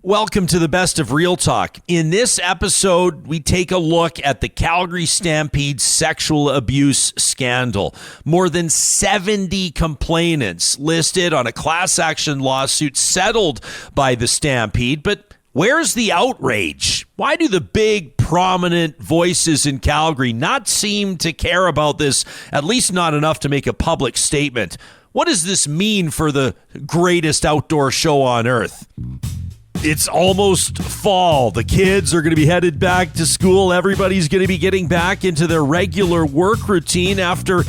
Welcome to the Best of Real Talk. In this episode, we take a look at the Calgary Stampede sexual abuse scandal. More than 70 complainants listed on a class action lawsuit settled by the Stampede. But where's the outrage? Why do the big, prominent voices in Calgary not seem to care about this, at least not enough to make a public statement? What does this mean for the greatest outdoor show on earth? It's almost fall. The kids are going to be headed back to school. Everybody's going to be getting back into their regular work routine after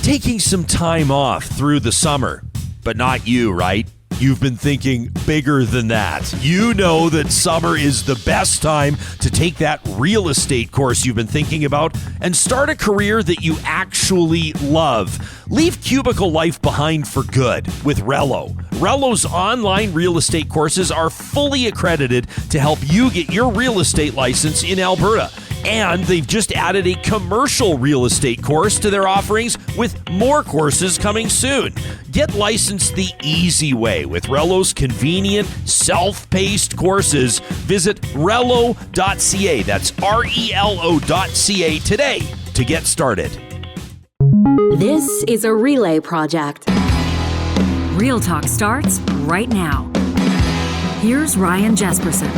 taking some time off through the summer. But not you, right? You've been thinking bigger than that. You know that summer is the best time to take that real estate course you've been thinking about and start a career that you actually love. Leave cubicle life behind for good with Rello. Rello's online real estate courses are fully accredited to help you get your real estate license in Alberta. And they've just added a commercial real estate course to their offerings with more courses coming soon. Get licensed the easy way with Rello's convenient, self-paced courses. Visit Rello.ca. That's RELO.ca today to get started. This is a relay project. Real Talk starts right now. Here's Ryan Jesperson.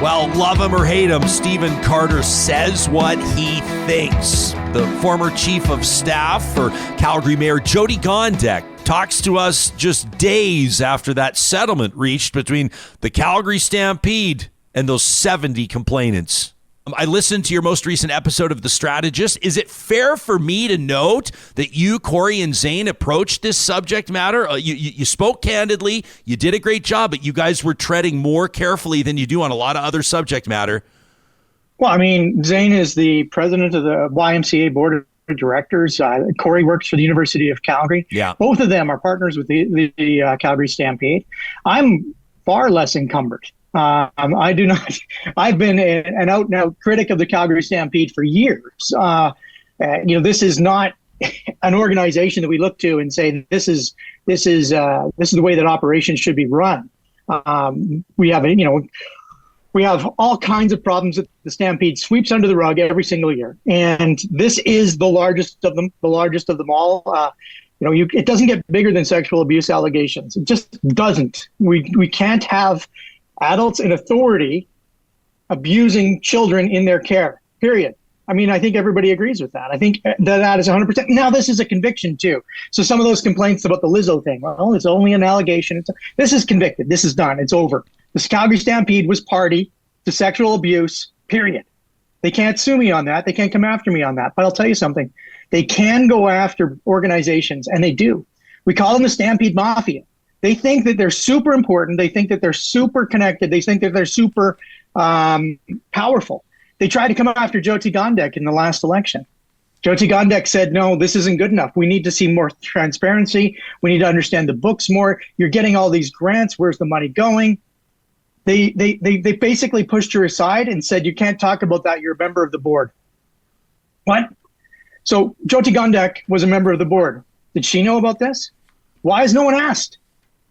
Well, love him or hate him, Stephen Carter says what he thinks. The former chief of staff for Calgary Mayor Jyoti Gondek talks to us just days after that settlement reached between the Calgary Stampede and those 70 complainants. I listened to your most recent episode of The Strategist. Is it fair for me to note that you, Corey, and Zane approached this subject matter? You spoke candidly. You did a great job, but you guys were treading more carefully than you do on a lot of other subject matter. Well, I mean, Zane is the president of the YMCA Board of Directors. Corey works for the University of Calgary. Yeah. Both of them are partners with the Calgary Stampede. I'm far less encumbered. I do not. I've been an out-and-out critic of the Calgary Stampede for years. This is not an organization that we look to and say this is the way that operations should be run. We have all kinds of problems that the Stampede sweeps under the rug every single year, and this is the largest of them. The largest of them all. It doesn't get bigger than sexual abuse allegations. It just doesn't. We can't have adults in authority abusing children in their care, period. I mean, I think everybody agrees with that. I think that is 100%. Now, this is a conviction, too. So some of those complaints about the Lizzo thing, well, it's only an allegation. This is convicted. This is done. It's over. The Calgary Stampede was party to sexual abuse, period. They can't sue me on that. They can't come after me on that. But I'll tell you something. They can go after organizations, and they do. We call them the Stampede Mafia. They think that they're super important. They think that they're super connected. They think that they're super powerful. They tried to come after Jyoti Gondek in the last election. Jyoti Gondek said, no, this isn't good enough. We need to see more transparency. We need to understand the books more. You're getting all these grants. Where's the money going? They basically pushed her aside and said, you can't talk about that. You're a member of the board. What? So Jyoti Gondek was a member of the board. Did she know about this? Why has no one asked?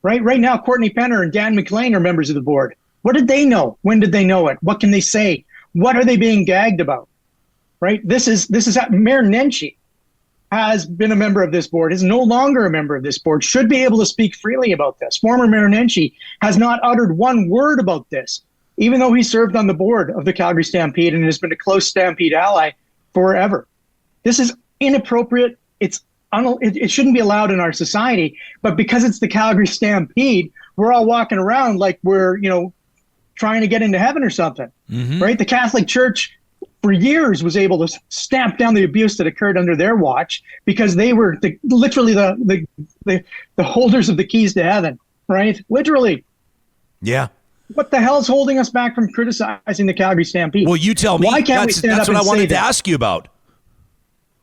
Right now, Courtney Penner and Dan McLean are members of the board. What did they know? When did they know it? What can they say? What are they being gagged about? Right? This is Mayor Nenshi has been a member of this board, is no longer a member of this board, should be able to speak freely about this. Former Mayor Nenshi has not uttered one word about this, even though he served on the board of the Calgary Stampede and has been a close Stampede ally forever. This is inappropriate. It shouldn't be allowed in our society, but because it's the Calgary Stampede, we're all walking around like we're, trying to get into heaven or something, right? The Catholic Church for years was able to stamp down the abuse that occurred under their watch because they were literally the holders of the keys to heaven, right? Literally. Yeah. What the hell's holding us back from criticizing the Calgary Stampede? Well, you tell me. Why can't we stand up and say that? That's what I wanted to ask you about.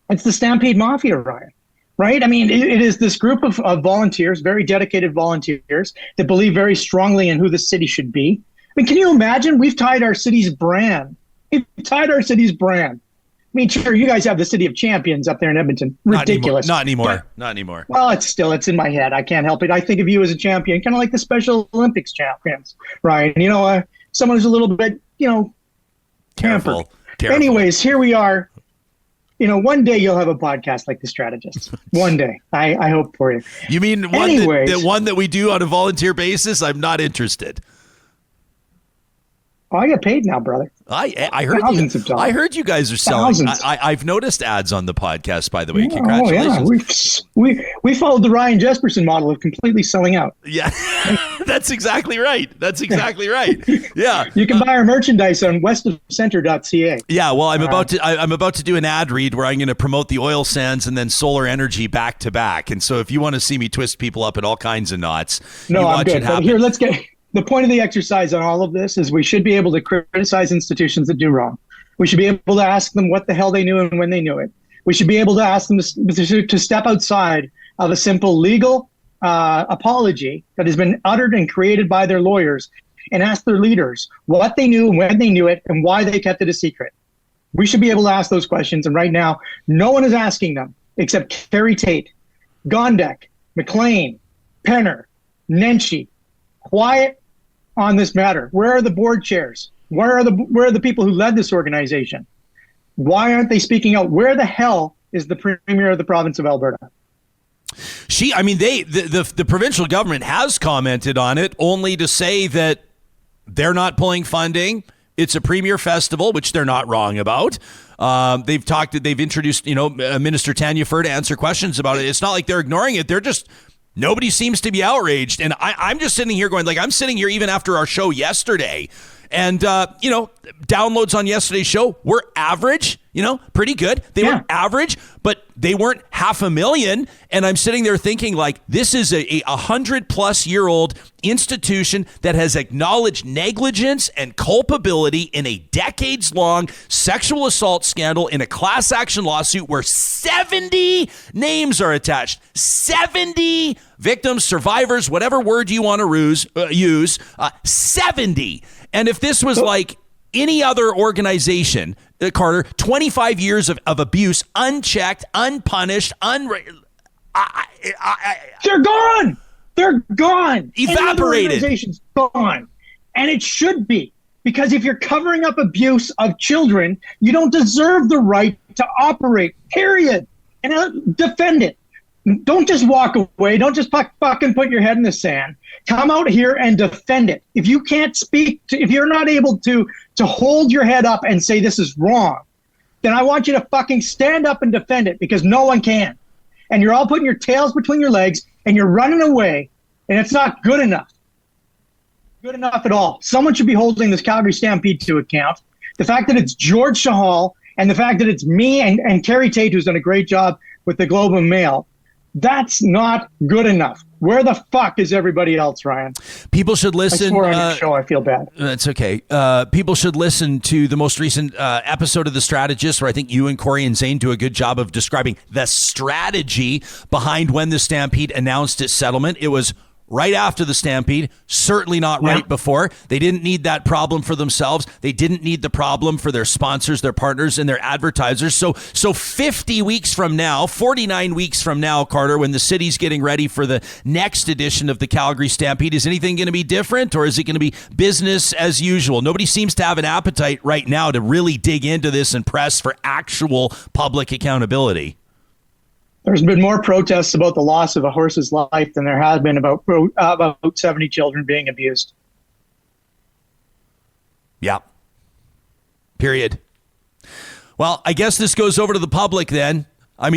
It's the Stampede Mafia, Ryan. Right? I mean, it is this group of volunteers, very dedicated volunteers that believe very strongly in who the city should be. I mean, can you imagine? We've tied our city's brand to mean, sure, you guys have the City of Champions up there in Edmonton. Ridiculous. Not anymore. Not anymore. Well, it's in my head. I can't help it. I think of you as a champion, kind of like the Special Olympics champions, Ryan. Someone who's a little bit, Careful. Anyways, here we are. One day you'll have a podcast like The Strategist. One day. I hope for you. You mean the one that we do on a volunteer basis? I'm not interested. Oh, I get paid now, brother. I heard thousands of dollars. I heard you guys are selling. I've noticed ads on the podcast, by the way. Congratulations. Oh, yeah. We followed the Ryan Jesperson model of completely selling out. Yeah, that's exactly right. Yeah. You can buy our merchandise on westofcenter.ca. Yeah, well, I'm about to do an ad read where I'm going to promote the oil sands and then solar energy back to back. And so if you want to see me twist people up in all kinds of knots, no, watch I'm good. it happen. But here, let's get... The point of the exercise on all of this is we should be able to criticize institutions that do wrong. We should be able to ask them what the hell they knew and when they knew it. We should be able to ask them to step outside of a simple legal apology that has been uttered and created by their lawyers and ask their leaders what they knew and when they knew it and why they kept it a secret. We should be able to ask those questions. And right now, no one is asking them except Carey Tate, Gondek, McLean, Penner, Nenshi. Quiet on this matter. Where are the board chairs? Where are the people who led this organization? Why aren't they speaking out? Where the hell is the premier of the province of Alberta? The provincial government has commented on it, only to say that they're not pulling funding. It's a premier festival, which they're not wrong about. They've introduced, Minister Tanya Fur to answer questions about it. It's not like they're ignoring it. They're just... Nobody seems to be outraged. And I'm just sitting here going, I'm sitting here even after our show yesterday. And, downloads on yesterday's show were average, pretty good. They were average, but they weren't 500,000. And I'm sitting there thinking, this is a 100-plus-year-old institution that has acknowledged negligence and culpability in a decades-long sexual assault scandal in a class action lawsuit where 70 names are attached. 70 victims, survivors, whatever word you want to use, 70. And if this was like any other organization, Carter, 25 years of abuse, unchecked, unpunished, they're gone. They're gone. Evaporated. The organization's gone. And it should be. Because if you're covering up abuse of children, you don't deserve the right to operate, period. And defend it. Don't just walk away. Don't just fucking put your head in the sand. Come out here and defend it. If you can't if you're not able to hold your head up and say this is wrong, then I want you to fucking stand up and defend it, because no one can. And you're all putting your tails between your legs and you're running away, and it's not good enough. Good enough at all. Someone should be holding this Calgary Stampede to account. The fact that it's George Chahal and the fact that it's me and Carey Tate, who's done a great job with the Globe and Mail, that's not good enough. Where the fuck is everybody else, Ryan? People should listen. I swore on your show. I feel bad. That's okay. People should listen to the most recent episode of The Strategist, where I think you and Corey and Zane do a good job of describing the strategy behind when the Stampede announced its settlement. It was right after the Stampede, certainly not right before. They didn't need that problem for themselves. They didn't need the problem for their sponsors, their partners, and their advertisers. So 50 weeks from now, 49 weeks from now, Carter, when the city's getting ready for the next edition of the Calgary Stampede, is anything going to be different, or is it going to be business as usual? Nobody seems to have an appetite right now to really dig into this and press for actual public accountability. There's been more protests about the loss of a horse's life than there has been about 70 children being abused. Yeah. Period. Well, I guess this goes over to the public then. I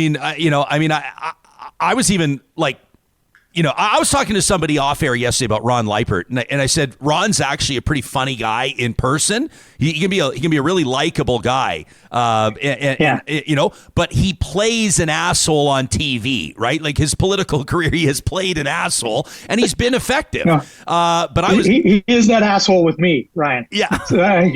was even like, I was talking to somebody off air yesterday about Ron Leipert, and I said Ron's actually a pretty funny guy in person. He can be a really likable guy, but he plays an asshole on TV, right? Like his political career, he has played an asshole, and he's been effective. No. But he is that asshole with me, Ryan. Yeah,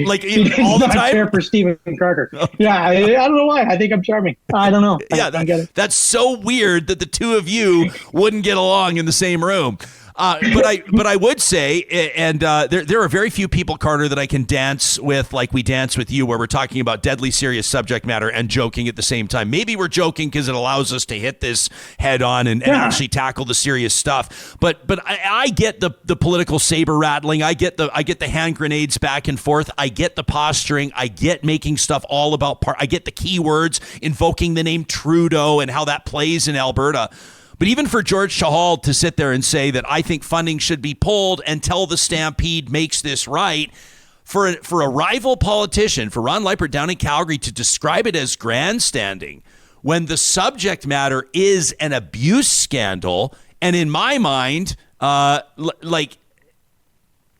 like all the time. Fair for Stephen Carter. Yeah, I don't know why. I think I'm charming. I don't know. Yeah, that's so weird that the two of you wouldn't get along in the same room. But I would say, and there are very few people, Carter, that I can dance with like we dance with you, where we're talking about deadly serious subject matter and joking at the same time. Maybe we're joking because it allows us to hit this head on and actually tackle the serious stuff. But I get the political saber rattling. I get the hand grenades back and forth. I get the posturing. I get making stuff all about I get the keywords, invoking the name Trudeau and how that plays in Alberta. But even for George Chahal to sit there and say that I think funding should be pulled until the Stampede makes this right, for a rival politician, for Ron Leipert down in Calgary, to describe it as grandstanding when the subject matter is an abuse scandal, and in my mind, like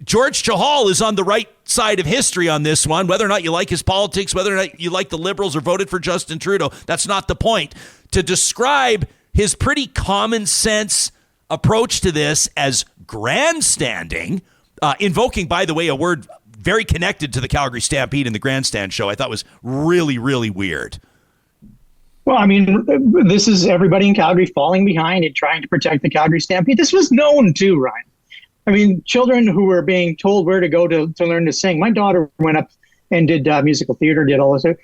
George Chahal is on the right side of history on this one. Whether or not you like his politics, whether or not you like the Liberals or voted for Justin Trudeau, that's not the point. To describe his pretty common sense approach to this as grandstanding, invoking, by the way, a word very connected to the Calgary Stampede and the grandstand show, I thought was really, really weird. Well, I mean, this is everybody in Calgary falling behind and trying to protect the Calgary Stampede. This was known too, Ryan. I mean, children who were being told where to go to learn to sing. My daughter went up and did musical theater, did all this.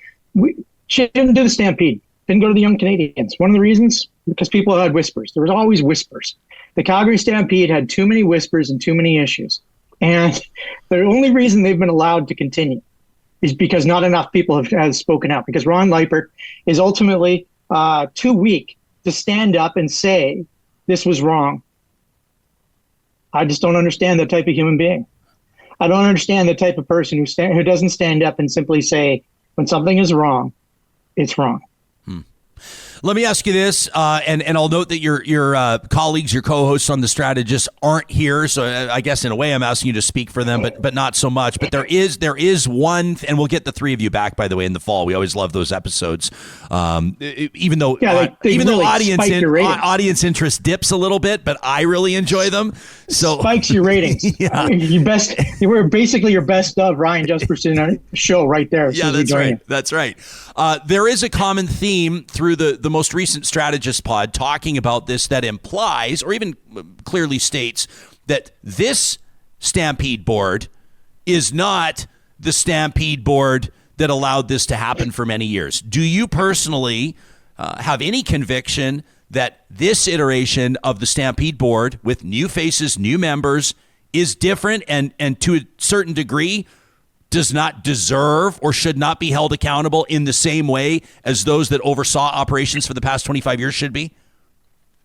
She didn't do the Stampede, didn't go to the Young Canadians. One of the reasons, because people had whispers. There was always whispers. The Calgary Stampede had too many whispers and too many issues. And the only reason they've been allowed to continue is because not enough people have spoken out, because Ron Leipert is ultimately too weak to stand up and say this was wrong. I just don't understand that type of human being. I don't understand the type of person who doesn't stand up and simply say when something is wrong, it's wrong. Let me ask you this, and I'll note that your colleagues, your co-hosts on The Strategist aren't here, so I guess in a way I'm asking you to speak for them, but not so much. But there is one, and we'll get the three of you back, by the way, in the fall. We always love those episodes, even though audience interest dips a little bit, but I really enjoy them. So spikes your ratings. Yeah. You were basically your best of Ryan Jesperson show right there. Yeah, that's right. That's right. There is a common theme through the most recent Strategist pod talking about this that implies, or even clearly states, that this Stampede board is not the Stampede board that allowed this to happen for many years. Do you personally have any conviction that this iteration of the Stampede board, with new faces, new members, is different and to a certain degree does not deserve or should not be held accountable in the same way as those that oversaw operations for the past 25 years should be?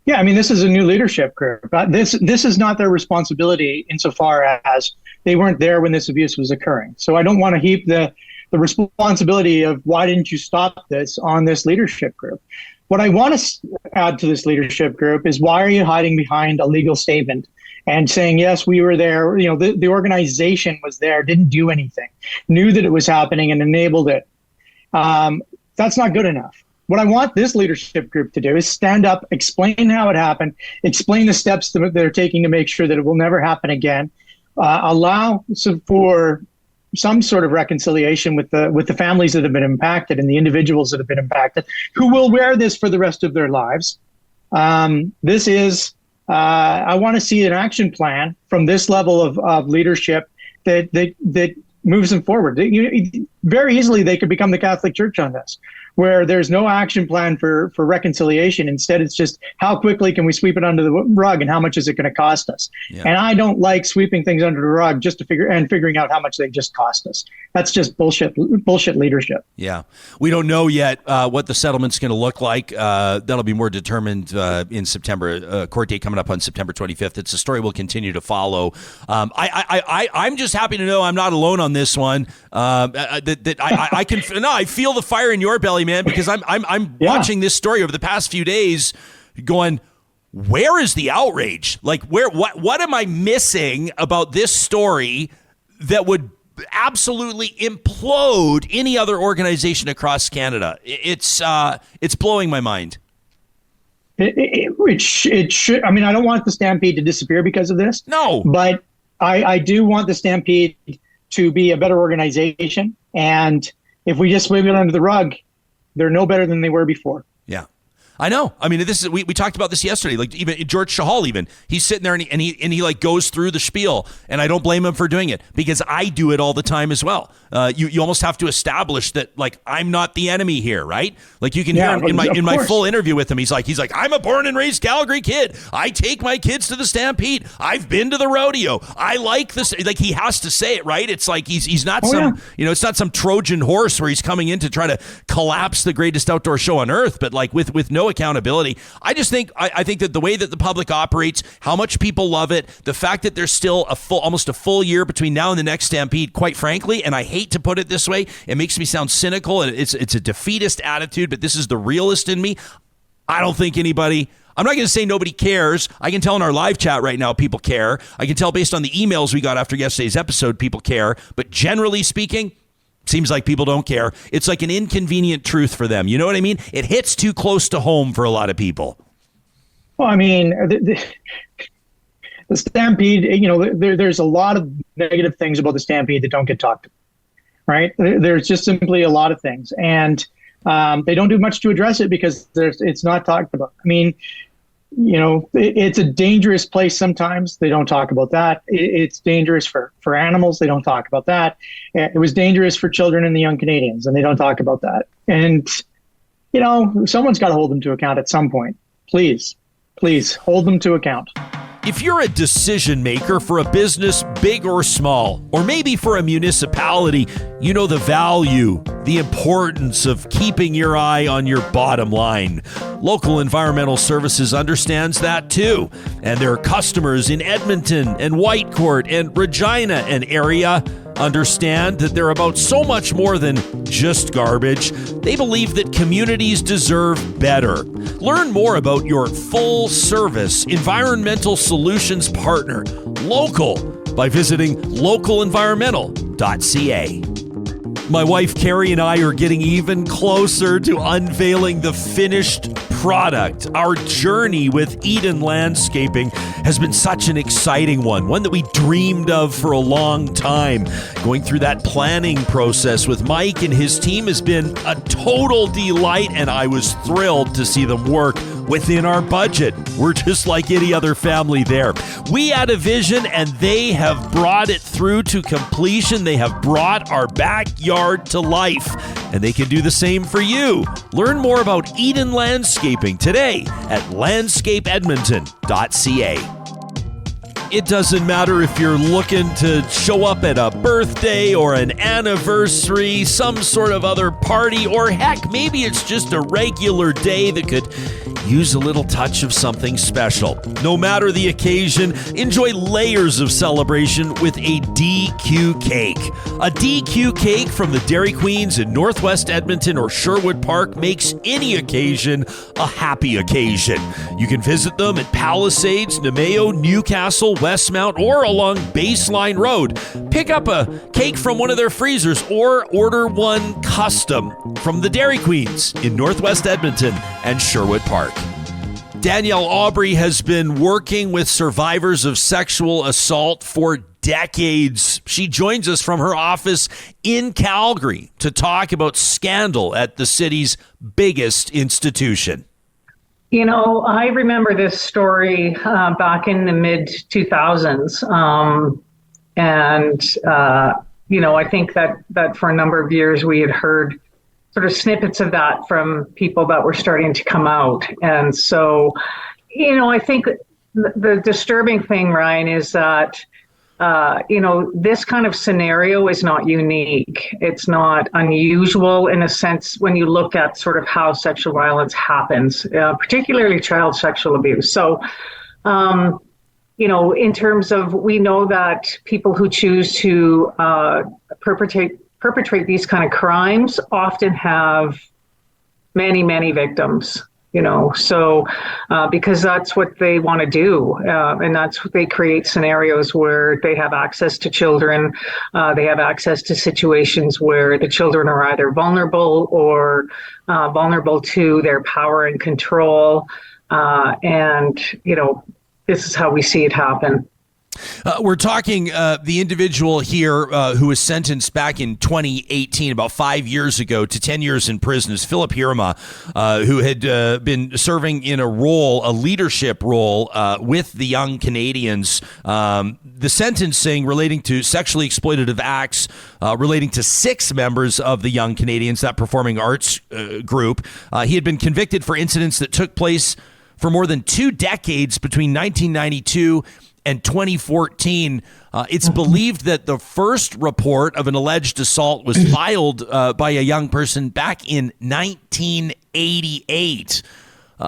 Yeah, I mean, this is a new leadership group. This is not their responsibility insofar as they weren't there when this abuse was occurring. So I don't want to heap the responsibility of why didn't you stop this on this leadership group. What I want to add to this leadership group is, why are you hiding behind a legal statement and saying, yes, we were there, the organization was there, didn't do anything, knew that it was happening and enabled it. That's not good enough. What I want this leadership group to do is stand up, explain how it happened, explain the steps that they're taking to make sure that it will never happen again, allow for some sort of reconciliation with the families that have been impacted and the individuals that have been impacted, who will wear this for the rest of their lives. I want to see an action plan from this level of leadership that moves them forward. Very easily, they could become the Catholic Church on this, where there's no action plan for reconciliation. Instead, it's just how quickly can we sweep it under the rug and how much is it going to cost us? Yeah. And I don't like sweeping things under the rug just to figuring out how much they just cost us. That's just bullshit leadership. Yeah. We don't know yet what the settlement's going to look like. That'll be more determined in September. Court date coming up on September 25th. It's a story we'll continue to follow. I'm just happy to know I'm not alone on this one. I feel the fire in your belly, man, because I'm watching this story over the past few days going, where is the outrage? Like, what am I missing about this story that would absolutely implode any other organization across Canada? It's blowing my mind. It should. I mean, I don't want the Stampede to disappear because of this. No. But I do want the Stampede to be a better organization. And if we just sweep it under the rug, they're no better than they were before. Yeah. I know. I mean, this is we talked about this yesterday. Like even George Chahal, even he's sitting there and he like goes through the spiel, and I don't blame him for doing it because I do it all the time as well. You almost have to establish that like I'm not the enemy here, right? Like you can hear him in my full interview with him. He's like I'm a born and raised Calgary kid. I take my kids to the Stampede. I've been to the rodeo. I like this. Like he has to say it, right? It's like he's not it's not some Trojan horse where he's coming in to try to collapse the greatest outdoor show on earth, but like with no accountability. I just think I think that the way that the public operates, how much people love it, the fact that there's still almost a full year between now and the next Stampede, quite frankly, and I hate to put it this way, it makes me sound cynical and it's a defeatist attitude, but this is the realist in me. I don't think anybody, I'm not going to say nobody cares. I can tell in our live chat right now, people care. I can tell based on the emails we got after yesterday's episode, people care. But generally speaking, seems like people don't care. It's like an inconvenient truth for them. You know what I mean? It hits too close to home for a lot of people. Well, I mean, the Stampede, there's a lot of negative things about the Stampede that don't get talked about, right? There's just simply a lot of things. And they don't do much to address it because it's not talked about. I mean, it's a dangerous place sometimes. They don't talk about that. It's dangerous for animals. They don't talk about that. It was dangerous for children and the young Canadians, and they don't talk about that. And, someone's got to hold them to account at some point. Please hold them to account. If you're a decision maker for a business, big or small, or maybe for a municipality, you know the value, the importance of keeping your eye on your bottom line. Local Environmental Services understands that too, and their customers in Edmonton and Whitecourt and Regina and area understand that they're about so much more than just garbage. They believe that communities deserve better. Learn more about your full-service environmental solutions partner, Local, by visiting localenvironmental.ca. My wife Carrie and I are getting even closer to unveiling the finished product. Our journey with Eden Landscaping has been such an exciting one that we dreamed of for a long time. Going through that planning process with Mike and his team has been a total delight, and I was thrilled to see them work within our budget. We're just like any other family there. We had a vision, and they have brought it through to completion. They have brought our backyard to life, and they can do the same for you. Learn more about Eden Landscaping today at landscapeedmonton.ca. It doesn't matter if you're looking to show up at a birthday or an anniversary, some sort of other party, or heck, maybe it's just a regular day that could use a little touch of something special. No matter the occasion, enjoy layers of celebration with a DQ cake. A DQ cake from the Dairy Queens in Northwest Edmonton or Sherwood Park makes any occasion a happy occasion. You can visit them at Palisades, Nemeo, Newcastle, Westmount, or along Baseline Road. Pick up a cake from one of their freezers or order one custom from the Dairy Queens in Northwest Edmonton and Sherwood Park. Danielle Aubry has been working with survivors of sexual assault for decades. She joins us from her office in Calgary to talk about scandal at the city's biggest institution. I remember this story back in the mid-2000s. I think that for a number of years we had heard sort of snippets of that from people that were starting to come out. And so, I think the disturbing thing, Ryan, is that, this kind of scenario is not unique. It's not unusual in a sense when you look at sort of how sexual violence happens, particularly child sexual abuse. So, in terms of, we know that people who choose to perpetrate these kind of crimes often have many, many victims, because that's what they want to do. And that's what they create scenarios where they have access to children. They have access to situations where the children are either vulnerable or vulnerable to their power and control. This is how we see it happen. We're talking the individual here who was sentenced back in 2018, about 5 years ago, to 10 years in prison, is Philip Hirma, who had been serving in a leadership role with the Young Canadians. The sentencing relating to sexually exploitative acts relating to 6 members of the Young Canadians, that performing arts group. He had been convicted for incidents that took place for more than 2 decades between 1992 and 2014. It's believed that the first report of an alleged assault was filed by a young person back in 1988.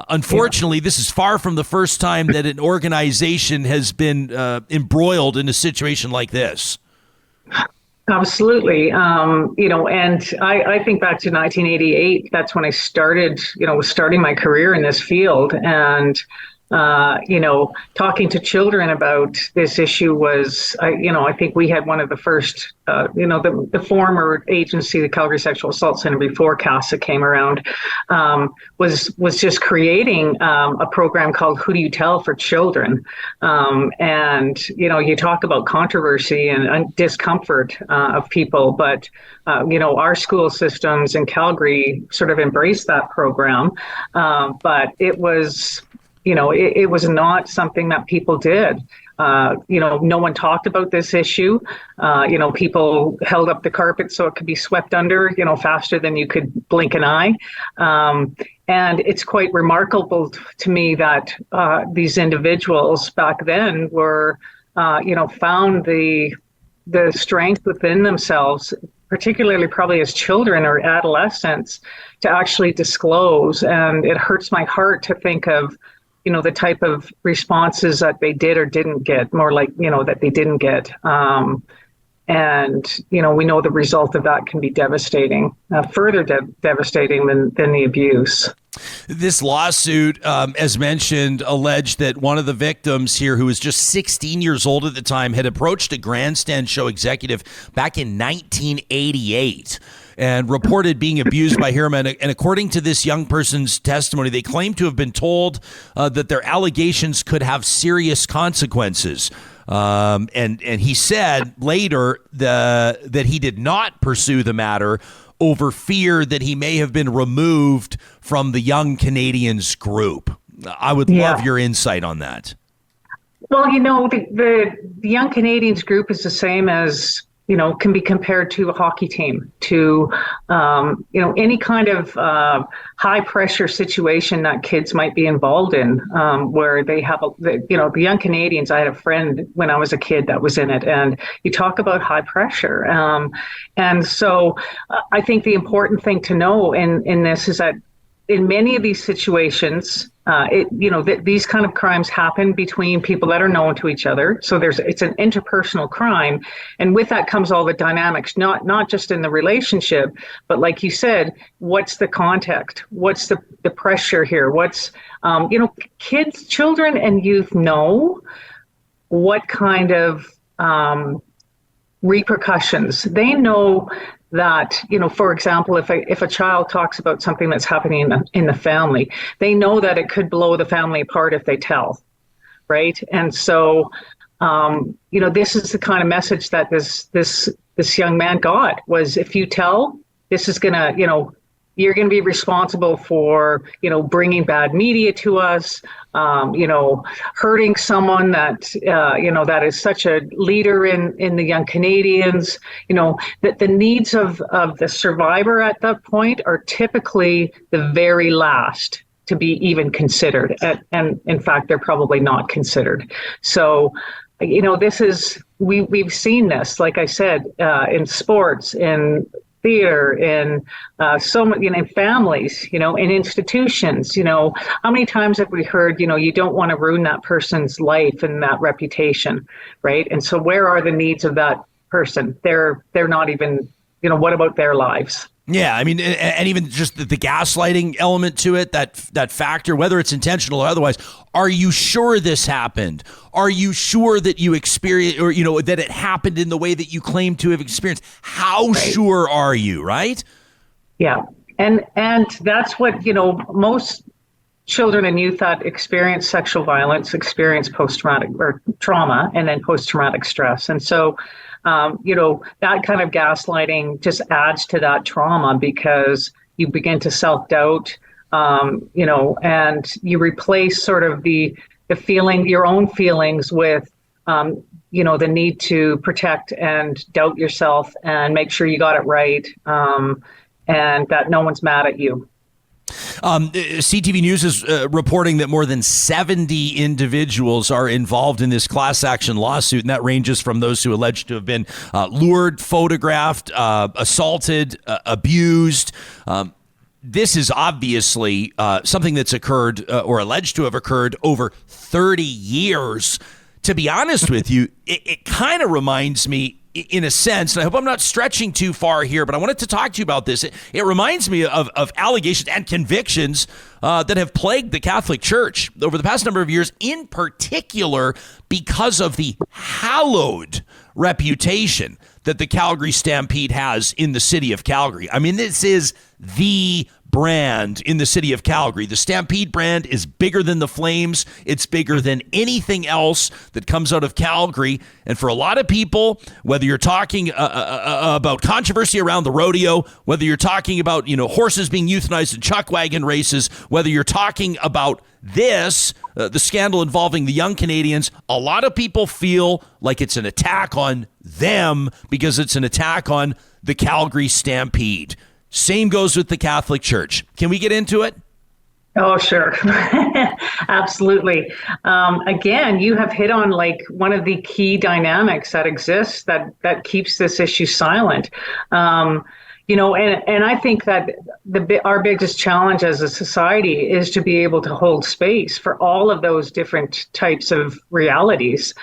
Unfortunately, this is far from the first time that an organization has been embroiled in a situation like this. Absolutely. And I think back to 1988, that's when I started, starting my career in this field. And talking to children about this issue was, I think we had one of the first, the former agency, the Calgary Sexual Assault Center, before CASA came around, was just creating a program called Who Do You Tell for Children. You talk about controversy and discomfort of people, but, our school systems in Calgary sort of embraced that program. But it was, it was not something that people did. No one talked about this issue. People held up the carpet so it could be swept under, faster than you could blink an eye. And it's quite remarkable to me that these individuals back then were, found the strength within themselves, particularly probably as children or adolescents, to actually disclose. And it hurts my heart to think of, the type of responses that they did or didn't get, more like, that they didn't get. We know the result of that can be devastating, further devastating than the abuse. This lawsuit, as mentioned, alleged that one of the victims here, who was just 16 years old at the time, had approached a grandstand show executive back in 1988 and reported being abused by Hirma. And according to this young person's testimony, they claim to have been told that their allegations could have serious consequences. And he said later that he did not pursue the matter over fear that he may have been removed from the Young Canadians group. I would love your insight on that. Well, the Young Canadians group is the same as, can be compared to a hockey team, to, any kind of high pressure situation that kids might be involved in, where they have, the Young Canadians. I had a friend when I was a kid that was in it, and you talk about high pressure. And so I think the important thing to know in this is that in many of these situations, these kind of crimes happen between people that are known to each other. So it's an interpersonal crime. And with that comes all the dynamics, not just in the relationship, but like you said, what's the context? What's the pressure here? What's, kids, children and youth know what kind of repercussions. They know that, for example, if a child talks about something that's happening in the family, they know that it could blow the family apart if they tell, right? And so, this is the kind of message that this young man got, was if you tell, this is gonna, you're going to be responsible for, bringing bad media to us, hurting someone that, that is such a leader in the Young Canadians, that the needs of the survivor at that point are typically the very last to be even considered. And in fact, they're probably not considered. So, this is, we've seen this, like I said, in sports, in theater, in so many, in families, in institutions. How many times have we heard, you don't want to ruin that person's life and that reputation, right? And so where are the needs of that person? They're not even, what about their lives? Yeah, I mean, and even just the gaslighting element to it, that factor, whether it's intentional or otherwise. Are you sure this happened? Are you sure that you experienced, or that it happened in the way that you claim to have experienced? How sure are you? Right? Yeah, and that's what most children and youth that experience sexual violence experience post-traumatic or trauma and then post-traumatic stress. And so, that kind of gaslighting just adds to that trauma because you begin to self-doubt, and you replace sort of the feeling, your own feelings with, the need to protect and doubt yourself and make sure you got it right, and that no one's mad at you. CTV News is reporting that more than 70 individuals are involved in this class action lawsuit, and that ranges from those who allege to have been lured, photographed, assaulted, abused. This is obviously something that's occurred or alleged to have occurred over 30 years. To be honest with you, it kind of reminds me, in a sense, and I hope I'm not stretching too far here, but I wanted to talk to you about this. It reminds me of allegations and convictions that have plagued the Catholic Church over the past number of years, in particular because of the hallowed reputation that the Calgary Stampede has in the city of Calgary. I mean, this is the brand in the city of Calgary. The Stampede brand is bigger than the Flames. It's bigger than anything else that comes out of Calgary. And for a lot of people, whether you're talking about controversy around the rodeo, whether you're talking about, horses being euthanized in chuck wagon races, whether you're talking about this, the scandal involving the young Canadians, a lot of people feel like it's an attack on them because it's an attack on the Calgary Stampede. Same goes with the Catholic Church. Can we get into it? Oh, sure. Absolutely. Again, you have hit on one of the key dynamics that exists that keeps this issue silent. And I think that our biggest challenge as a society is to be able to hold space for all of those different types of realities.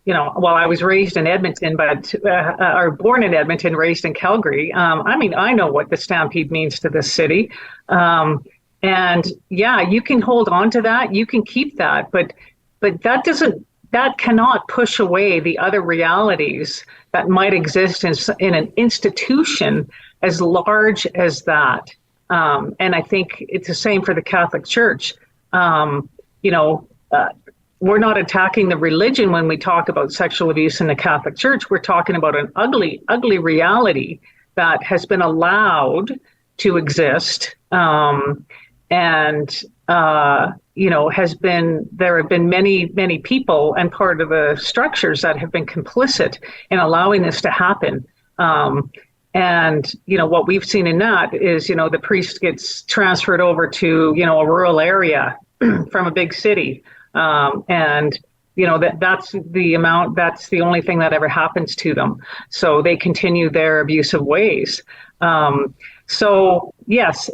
While I was raised in Edmonton, born in Edmonton, raised in Calgary, I know what the Stampede means to this city. You can hold on to that, you can keep that, but that cannot push away the other realities that might exist in an institution as large as that. And I think it's the same for the Catholic Church. We're not attacking the religion when we talk about sexual abuse in the Catholic Church. We're talking about an ugly, ugly reality that has been allowed to exist. There have been many, many people and part of the structures that have been complicit in allowing this to happen. What we've seen in that is, the priest gets transferred over to, a rural area from a big city. That's the only thing that ever happens to them. So they continue their abusive ways. Yes,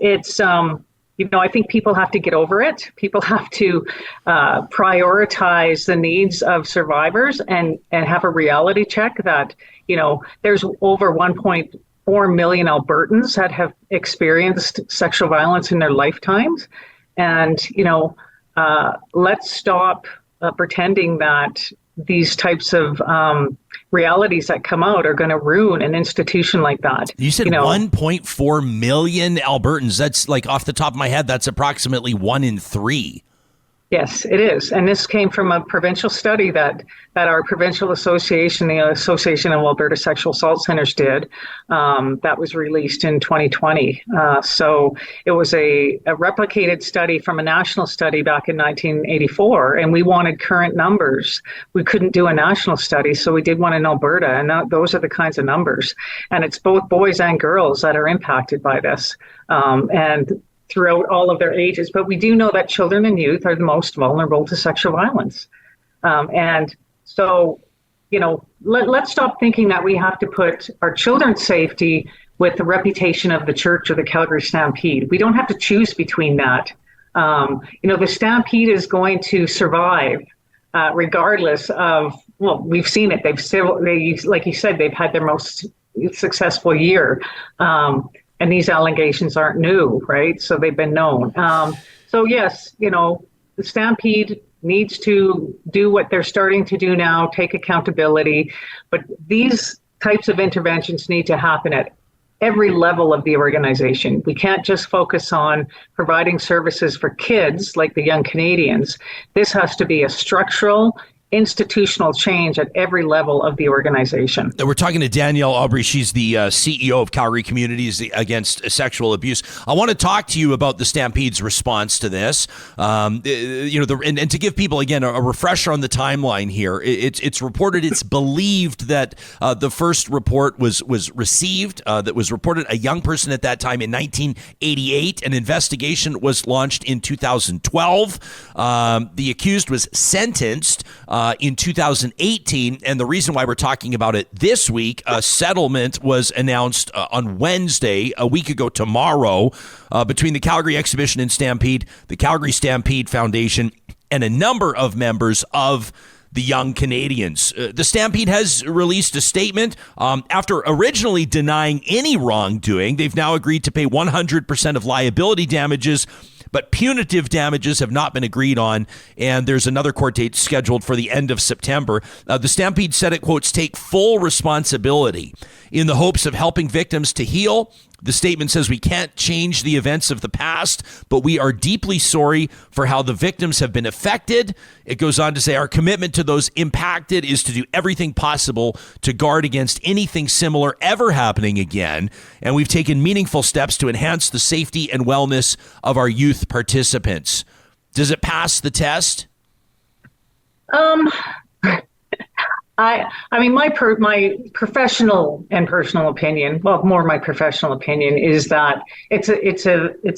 it's, I think people have to get over it. People have to prioritize the needs of survivors and have a reality check that, there's over 1.4 million Albertans that have experienced sexual violence in their lifetimes. And, let's stop pretending that these types of realities that come out are going to ruin an institution like that. You said 1.4 million Albertans. That's off the top of my head, that's approximately 1 in 3. Yes, it is. And this came from a provincial study that our provincial association, the Association of Alberta Sexual Assault Centers, did. That was released in 2020. So it was a replicated study from a national study back in 1984, and we wanted current numbers. We couldn't do a national study, so we did one in Alberta, and those are the kinds of numbers. And it's both boys and girls that are impacted by this. And throughout all of their ages. But we do know that children and youth are the most vulnerable to sexual violence. Let's stop thinking that we have to put our children's safety with the reputation of the church or the Calgary Stampede. We don't have to choose between that. The Stampede is going to survive regardless of, we've seen it. Like you said, they've had their most successful year. And these allegations aren't new, right? So they've been known. Yes, the Stampede needs to do what they're starting to do now, take accountability. But these types of interventions need to happen at every level of the organization. We can't just focus on providing services for kids like the young Canadians. This has to be a structural, institutional change at every level of the organization. We're talking to Danielle Aubry. She's the CEO of Calgary Communities Against Sexual Abuse. I want to talk to you about the Stampede's response to this. And to give people, again, a refresher on the timeline here. It's reported, it's believed that the first report was received, that was reported a young person at that time in 1988. An investigation was launched in 2012. The accused was sentenced in 2018, and the reason why we're talking about it this week, a settlement was announced on Wednesday, a week ago tomorrow, between the Calgary Exhibition and Stampede, the Calgary Stampede Foundation, and a number of members of the Young Canadians. The Stampede has released a statement. After originally denying any wrongdoing, they've now agreed to pay 100% of liability damages, but punitive damages have not been agreed on, and there's another court date scheduled for the end of September. The Stampede said it, quotes, take full responsibility in the hopes of helping victims to heal. The statement says we can't change the events of the past, but we are deeply sorry for how the victims have been affected. It goes on to say our commitment to those impacted is to do everything possible to guard against anything similar ever happening again. And we've taken meaningful steps to enhance the safety and wellness of our youth participants. Does it pass the test? I mean, my professional and personal opinion, well, more my professional opinion, is that it's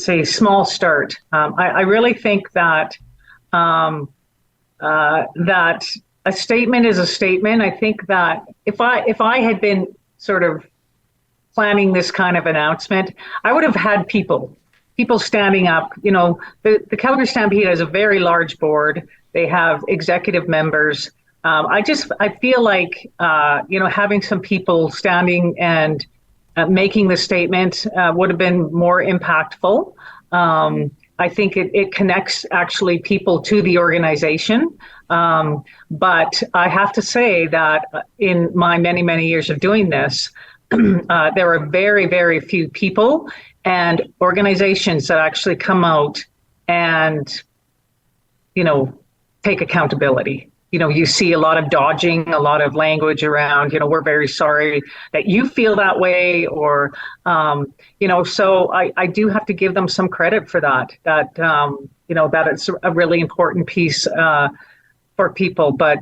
a small start. I really think that that a statement is a statement. I think that if I had been sort of planning this kind of announcement, I would have had people standing up. You know, the Calgary Stampede has a very large board. They have executive members. I feel like, having some people standing and making the statement would have been more impactful. I think it connects actually people to the organization. But I have to say that in my many, many years of doing this, there are very, very few people and organizations that actually come out and, take accountability. You see a lot of dodging, a lot of language around, we're very sorry that you feel that way, or, so I do have to give them some credit for that it's a really important piece for people. But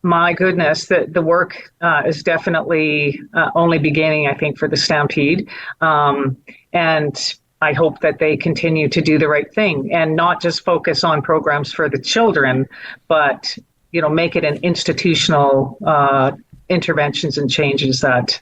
my goodness, the work is definitely only beginning, I think, for the Stampede. And I hope that they continue to do the right thing and not just focus on programs for the children, but make it an institutional interventions and changes that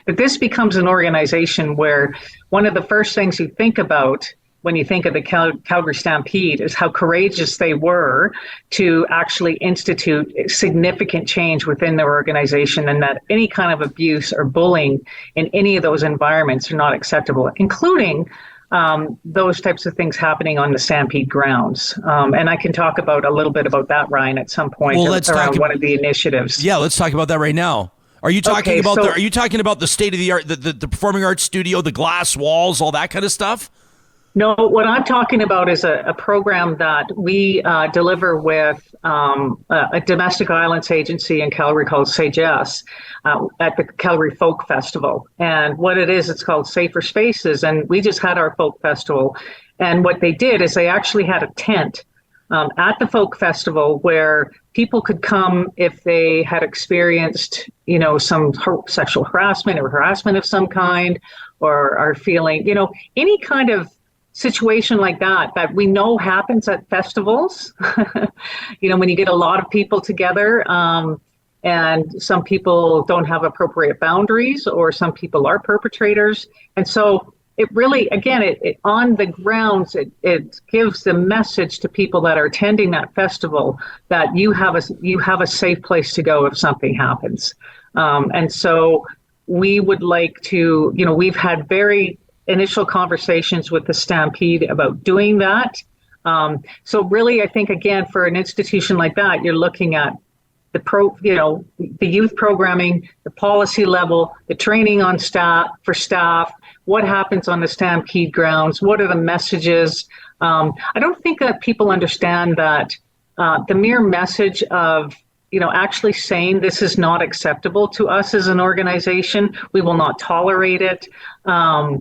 this becomes an organization where one of the first things you think about when you think of the Calgary Stampede is how courageous they were to actually institute significant change within their organization, and that any kind of abuse or bullying in any of those environments are not acceptable, including those types of things happening on the Stampede grounds. And I can talk about a little bit about that, Ryan, at some point around one of the initiatives. Yeah, let's talk about that right now. Are you talking are you talking about the state of the art, the performing arts studio, the glass walls, all that kind of stuff? No, what I'm talking about is a program that we deliver with a domestic violence agency in Calgary called Strategist at the Calgary Folk Festival. And what it is, it's called Safer Spaces. And we just had our Folk Festival. And what they did is they actually had a tent at the Folk Festival where people could come if they had experienced, some sexual harassment or harassment of some kind, or are feeling, any kind of situation like that we know happens at festivals. When you get a lot of people together, and some people don't have appropriate boundaries, or some people are perpetrators. And so it really, again, it on the grounds, it gives the message to people that are attending that festival that you have a safe place to go if something happens. And so we would like to, we've had very initial conversations with the Stampede about doing that. So really, I think, again, for an institution like that, you're looking at the youth programming, the policy level, the training on staff, what happens on the Stampede grounds, what are the messages. I don't think that people understand that the mere message of actually saying this is not acceptable to us as an organization, we will not tolerate it. I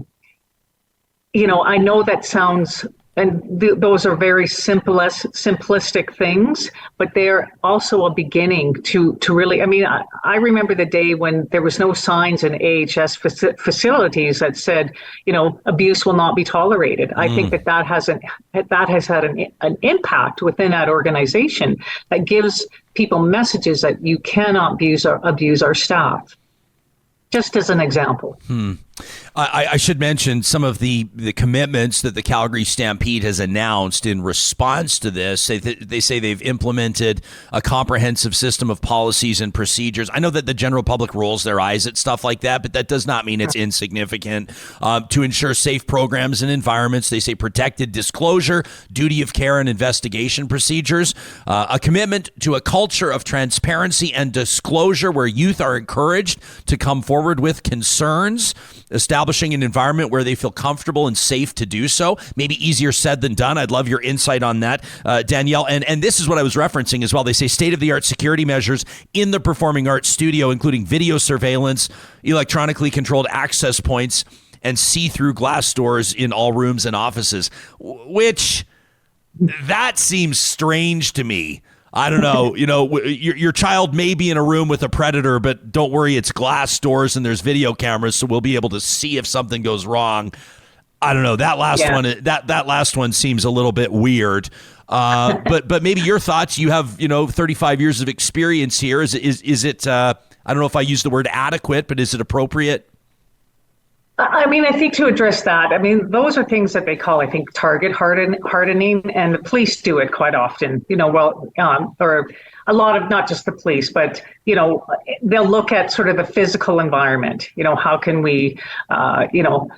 know that sounds, and those are very simplistic things, but they're also a beginning to really, I remember the day when there was no signs in AHS facilities that said, abuse will not be tolerated. I think that has had an impact within that organization that gives people messages that you cannot abuse our staff. Just as an example. I should mention some of the commitments that the Calgary Stampede has announced in response to this. They say they've implemented a comprehensive system of policies and procedures. I know that the general public rolls their eyes at stuff like that, but that does not mean it's insignificant. To ensure safe programs and environments, they say protected disclosure, duty of care and investigation procedures, a commitment to a culture of transparency and disclosure where youth are encouraged to come forward with concerns, establishing an environment where they feel comfortable and safe to do so. Maybe easier said than done. I'd love your insight on that, Danielle. And this is what I was referencing as well. They say state-of-the-art security measures in the performing arts studio, including video surveillance, electronically controlled access points, and see-through glass doors in all rooms and offices, which that seems strange to me. I don't know, your child may be in a room with a predator, but don't worry, it's glass doors and there's video cameras, so we'll be able to see if something goes wrong. I don't know. That last one seems a little bit weird. But maybe your thoughts. You have 35 years of experience here. Is it? I don't know if I use the word adequate, but is it appropriate? I think to address that, those are things that they call, target hardening, and the police do it quite often, or a lot of, not just the police, but, they'll look at sort of the physical environment, how can we,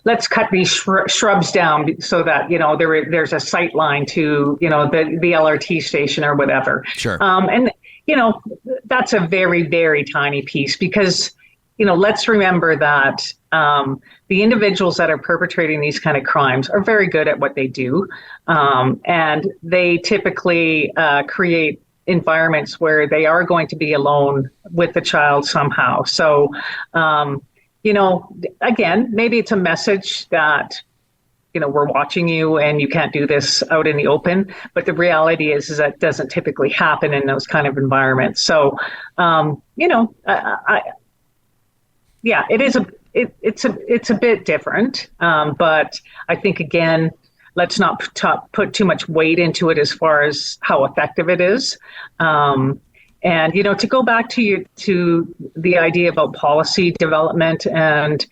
let's cut these shrubs down so that, there's a sight line to, the LRT station or whatever. Sure. And, that's a very, very tiny piece because, let's remember that the individuals that are perpetrating these kind of crimes are very good at what they do. And they typically create environments where they are going to be alone with the child somehow. So, again, maybe it's a message that, we're watching you and you can't do this out in the open. But the reality is that it doesn't typically happen in those kind of environments. So, yeah, it is it's a bit different, but I think again, let's not put too much weight into it as far as how effective it is. And to go back to the idea about policy development and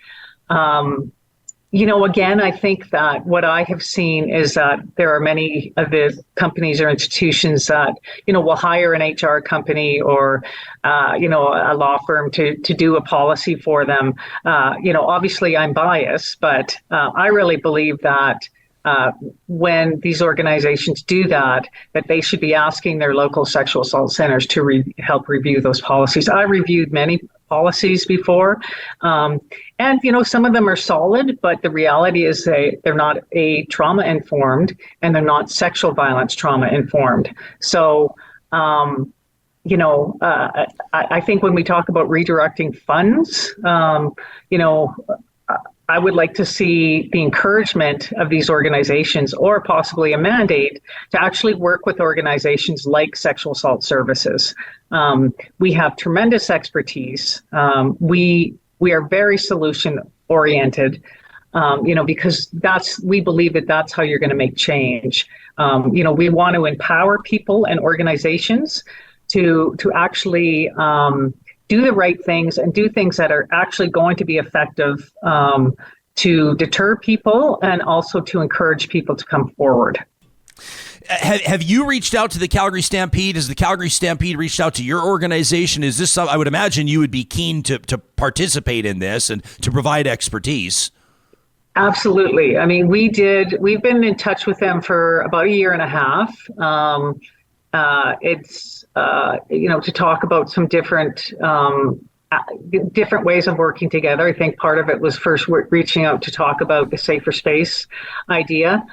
again, I think that what I have seen is that there are many of the companies or institutions that, will hire an HR company or, a law firm to do a policy for them. Obviously I'm biased, but I really believe that when these organizations do that they should be asking their local sexual assault centers to help review those policies. I reviewed many policies before, and some of them are solid, but the reality is they're not trauma informed and they're not sexual violence trauma informed. So I think when we talk about redirecting funds, I would like to see the encouragement of these organizations or possibly a mandate to actually work with organizations like Sexual Assault Services. We have tremendous expertise. We are very solution oriented, because we believe that that's how you're going to make change. We want to empower people and organizations to actually do the right things and do things that are actually going to be effective to deter people and also to encourage people to come forward. Have you reached out to the Calgary Stampede? Has the Calgary Stampede reached out to your organization? Is this something, I would imagine you would be keen to participate in this and to provide expertise? Absolutely. We've been in touch with them for about a year and a half. it's to talk about some different ways of working together. I think part of it was first reaching out to talk about the safer space idea,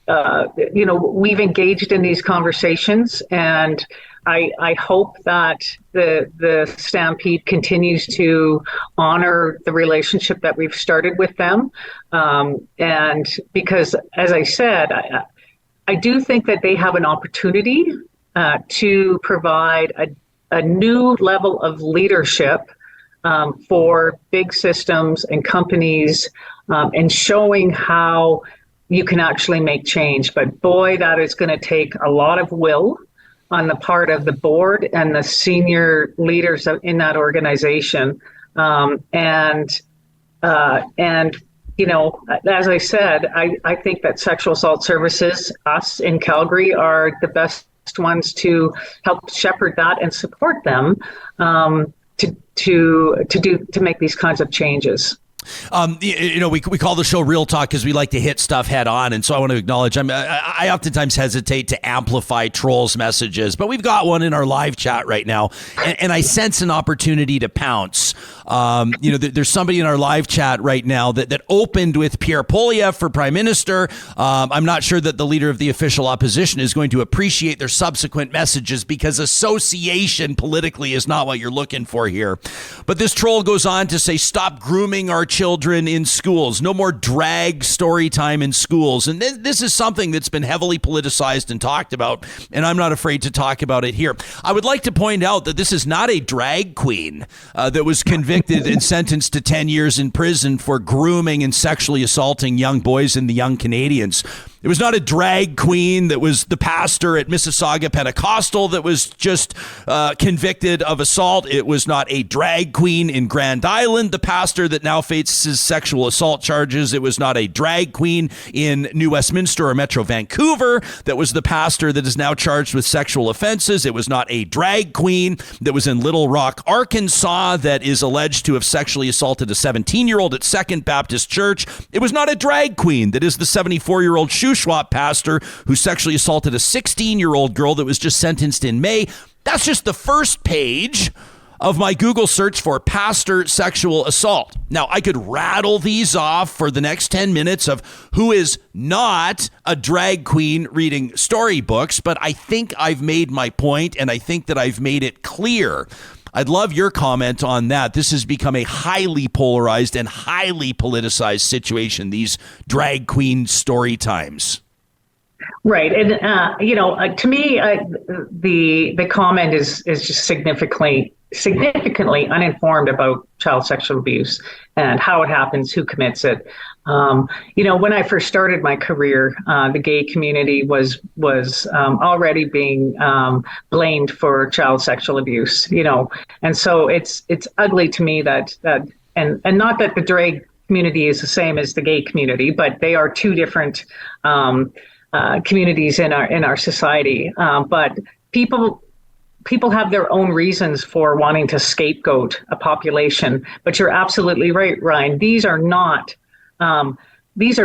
we've engaged in these conversations, and I hope that the Stampede continues to honor the relationship that we've started with them. And because, as I said, I do think that they have an opportunity to provide a new level of leadership for big systems and companies, and showing how you can actually make change. But boy, that is going to take a lot of will on the part of the board and the senior leaders in that organization. As I said, I think that sexual assault services, us in Calgary, are the best ones to help shepherd that and support them to make these kinds of changes. We call the show Real Talk because we like to hit stuff head on. And so I want to acknowledge I oftentimes hesitate to amplify trolls' messages, but we've got one in our live chat right now. And I sense an opportunity to pounce. There's somebody in our live chat right now that opened with Pierre Poilievre for Prime Minister. I'm not sure that the leader of the official opposition is going to appreciate their subsequent messages, because association politically is not what you're looking for here. But this troll goes on to say, stop grooming our children in schools. No more drag story time in schools. And this is something that's been heavily politicized and talked about, and I'm not afraid to talk about it here. I would like to point out that this is not a drag queen that was convicted and sentenced to 10 years in prison for grooming and sexually assaulting young boys and the young Canadians. It was not a drag queen that was the pastor at Mississauga Pentecostal that was just convicted of assault. It was not a drag queen in Grand Island, the pastor that now faces sexual assault charges. It was not a drag queen in New Westminster or Metro Vancouver that was the pastor that is now charged with sexual offenses. It was not a drag queen that was in Little Rock, Arkansas, that is alleged to have sexually assaulted a 17-year-old at Second Baptist Church. It was not a drag queen that is the 74-year-old Shuswap pastor who sexually assaulted a 16-year-old girl that was just sentenced in May. That's just the first page of my Google search for pastor sexual assault. Now, I could rattle these off for the next 10 minutes of who is not a drag queen reading storybooks, but I think I've made my point, and I think that I've made it clear. I'd love your comment on that. This has become a highly polarized and highly politicized situation, these drag queen story times. Right. And, to me, the comment is just significantly uninformed about child sexual abuse and how it happens, who commits it. When I first started my career, the gay community was already being blamed for child sexual abuse, and so it's ugly to me that and not that the drag community is the same as the gay community, but they are two different communities in our society. But people have their own reasons for wanting to scapegoat a population. But you're absolutely right, Ryan. These are not. These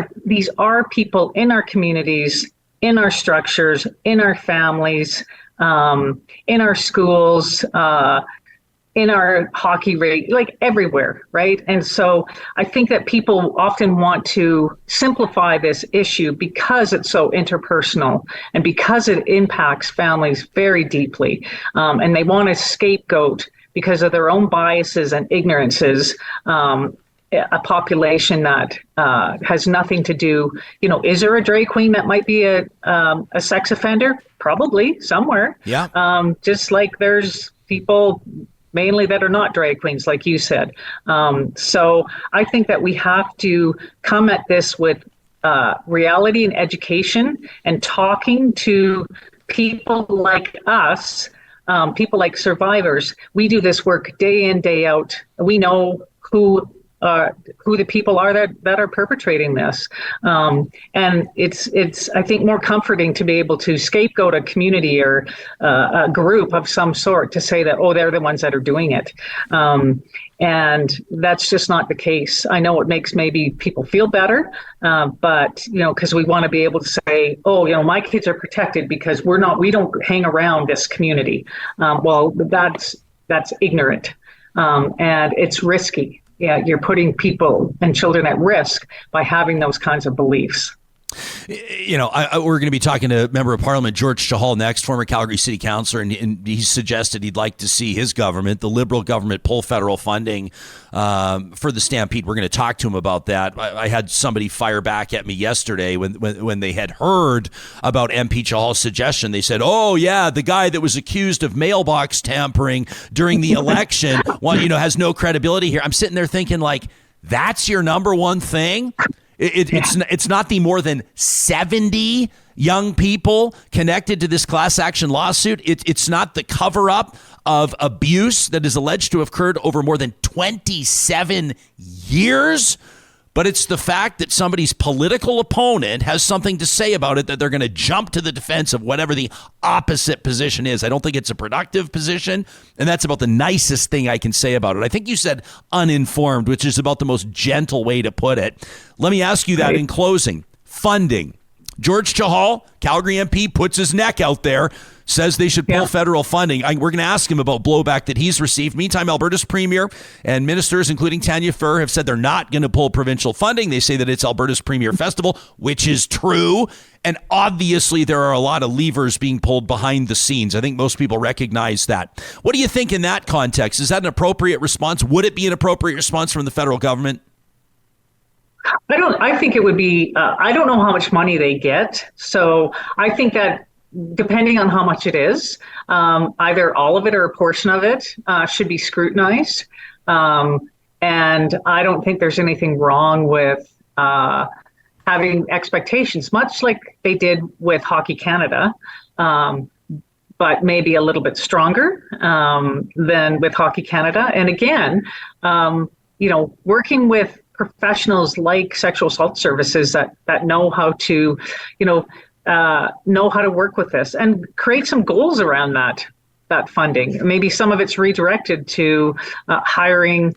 are people in our communities, in our structures, in our families, in our schools, in our hockey rink, like everywhere, right? And so I think that people often want to simplify this issue because it's so interpersonal and because it impacts families very deeply. And they want to scapegoat because of their own biases and ignorances, a population that has nothing to do. Is there a drag queen that might be a sex offender? Probably somewhere. Yeah. Just like there's people mainly that are not drag queens, like you said. So I think that we have to come at this with reality and education and talking to people like us, people like survivors. We do this work day in, day out. We know who who the people are that are perpetrating this. And it's I think more comforting to be able to scapegoat a community or a group of some sort to say that, oh, they're the ones that are doing it. And that's just not the case. I know it makes maybe people feel better, but, because we want to be able to say, oh, my kids are protected because we don't hang around this community. Well, that's ignorant, and it's risky. Yeah, you're putting people and children at risk by having those kinds of beliefs. We're going to be talking to Member of Parliament George Chahal next, former Calgary City Councillor, and he suggested he'd like to see his government, the Liberal government, pull federal funding for the Stampede. We're going to talk to him about that. I had somebody fire back at me yesterday when they had heard about MP Chahal's suggestion. They said, oh, yeah, the guy that was accused of mailbox tampering during the election has no credibility here. I'm sitting there thinking, like, that's your number one thing? It's not the more than 70 young people connected to this class action lawsuit. It's not the cover up of abuse that is alleged to have occurred over more than 27 years. But it's the fact that somebody's political opponent has something to say about it, that they're going to jump to the defense of whatever the opposite position is. I don't think it's a productive position, and that's about the nicest thing I can say about it. I think you said uninformed, which is about the most gentle way to put it. Let me ask you that in closing. Funding. George Chahal, Calgary MP, puts his neck out there, says they should pull federal funding. We're going to ask him about blowback that he's received. Meantime, Alberta's premier and ministers, including Tanya Furr, have said they're not going to pull provincial funding. They say that it's Alberta's premier festival, which is true. And obviously, there are a lot of levers being pulled behind the scenes. I think most people recognize that. What do you think in that context? Is that an appropriate response? Would it be an appropriate response from the federal government? I think it would be, I don't know how much money they get. So I think that depending on how much it is, either all of it or a portion of it should be scrutinized. And I don't think there's anything wrong with having expectations, much like they did with Hockey Canada, but maybe a little bit stronger than with Hockey Canada. And again, working with professionals like sexual assault services that know how to, know how to work with this and create some goals around that funding. Maybe some of it's redirected to hiring,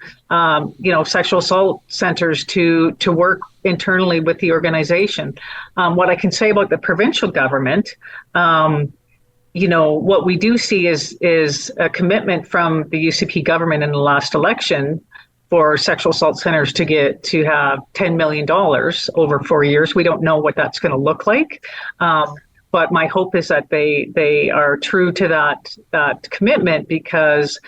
sexual assault centers to work internally with the organization. What I can say about the provincial government, what we do see is a commitment from the UCP government in the last election for sexual assault centers to have $10 million over 4 years. We don't know what that's going to look like. But my hope is that they are true to that commitment because,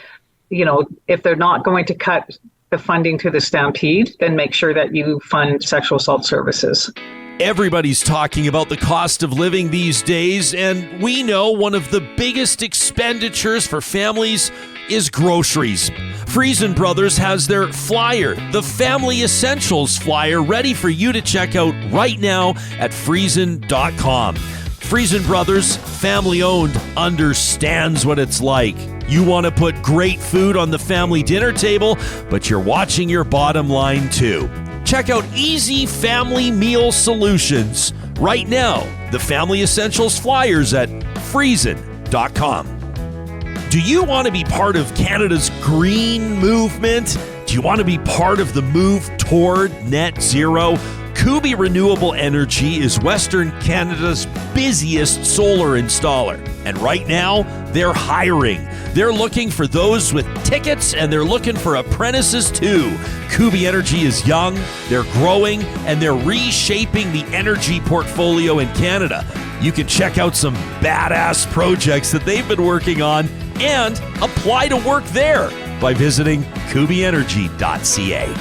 if they're not going to cut the funding to the Stampede, then make sure that you fund sexual assault services. Everybody's talking about the cost of living these days, and we know one of the biggest expenditures for families is groceries. Friesen Brothers has their flyer, the Family Essentials flyer, ready for you to check out right now at friesen.com. Friesen Brothers, family owned, understands what it's like. You want to put great food on the family dinner table, but you're watching your bottom line too. Check out Easy Family Meal Solutions right now. The Family Essentials flyers at friesen.com. Do you want to be part of Canada's green movement? Do you want to be part of the move toward net zero? Kubi Renewable Energy is Western Canada's busiest solar installer. And right now, they're hiring. They're looking for those with tickets, and they're looking for apprentices too. Kubi Energy is young, they're growing, and they're reshaping the energy portfolio in Canada. You can check out some badass projects that they've been working on and apply to work there by visiting kubienergy.ca.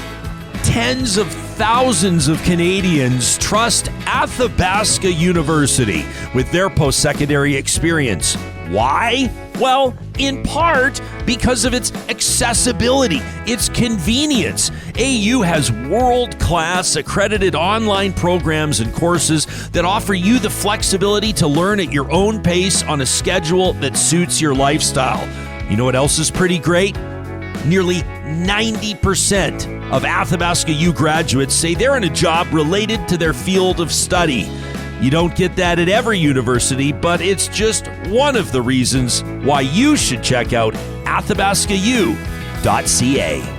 Tens of thousands of Canadians trust Athabasca University with their post-secondary experience. Why? Well, in part because of its accessibility, its convenience. AU has world-class accredited online programs and courses that offer you the flexibility to learn at your own pace on a schedule that suits your lifestyle. You know what else is pretty great? Nearly 90% of Athabasca U graduates say they're in a job related to their field of study. You don't get that at every university, but it's just one of the reasons why you should check out athabascau.ca.